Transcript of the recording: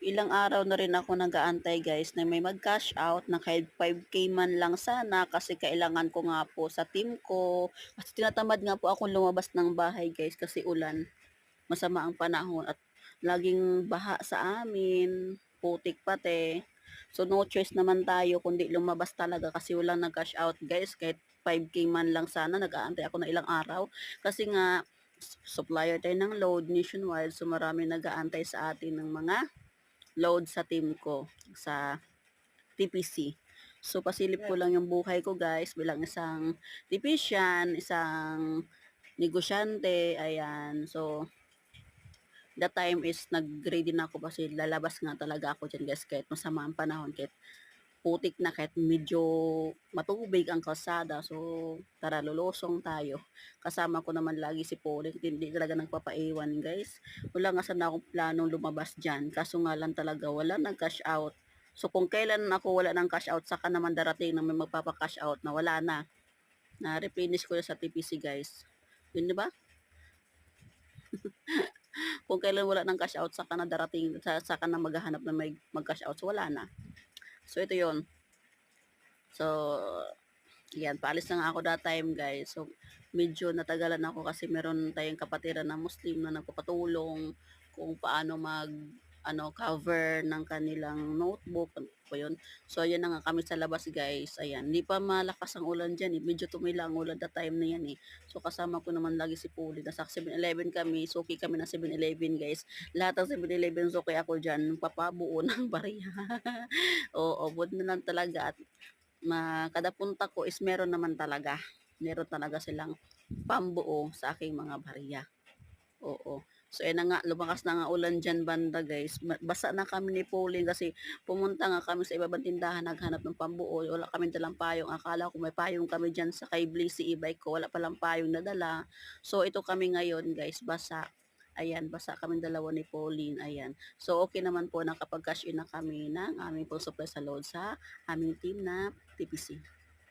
ilang araw na rin ako nag-aantay guys na may mag-cash out na kahit 5K man lang sana kasi kailangan ko nga po sa team ko. Kasi tinatamad nga po akong lumabas ng bahay guys kasi ulan. Masama ang panahon at laging baha sa amin, putik pati. So no choice naman tayo kundi lumabas talaga kasi walang nag-cash out guys kahit 5K man lang sana nag-aantay ako na ilang araw kasi nga supplier tayo ng load nationwide so marami nag-aantay sa atin ng mga load sa team ko sa TPC. So pasilip ko lang yung buhay ko guys bilang isang technician, isang negosyante, ayan. So that time is nag-ready na ako kasi lalabas nga talaga ako dyan guys kahit masama ang panahon, kahit putik na, kahit medyo matubig ang kalsada. So tara lulusong tayo. Kasama ko naman lagi si Pauline, hindi talaga nagpapaiwan guys. Wala nga sana akong planong lumabas dyan kaso nga lang talaga wala nang cash out. So kung kailan ako wala ng cash out saka naman darating na may magpapa-cash out na wala na. Na replenish ko na sa TPC guys. Yun, di ba? Kung kailan wala ng cash out saka na darating, saka na maghahanap na may mag-cash out, so wala na. So ito yon. So yan, paalis na nga ako that time guys. So medyo natagalan ako kasi meron tayong kapatiran na Muslim na nagpapatulong kung paano mag cover ng kanilang notebook, ano po yun. So ayan na nga kami sa labas guys, ayan, hindi pa malakas ang ulan dyan eh, medyo tumila ang ulan that time na yan eh. So kasama ko naman lagi si Puli, nasa 7-Eleven kami, suki kami ng 7-Eleven guys, lahat ng 7-Eleven suki ako dyan, papabuo ng bariya. Oo, bud na lang talaga at kada punta ko is meron talaga silang pambuo sa aking mga bariya. Oo. So, na nga, lumakas na nga ulan dyan banda guys. Basa na kami ni Pauline kasi pumunta nga kami sa ibang tindahan, naghanap ng pambuo. Wala kami dalang payong. Akala ko may payong kami dyan sa kay Blazy e-bike ko. Wala palang payong nadala. So, ito kami ngayon guys, basa. Ayan, basa kami dalawa ni Pauline. Ayan. So, okay naman po nakapag-cash in na kami ng aming full supply sa load sa aming team na TPC.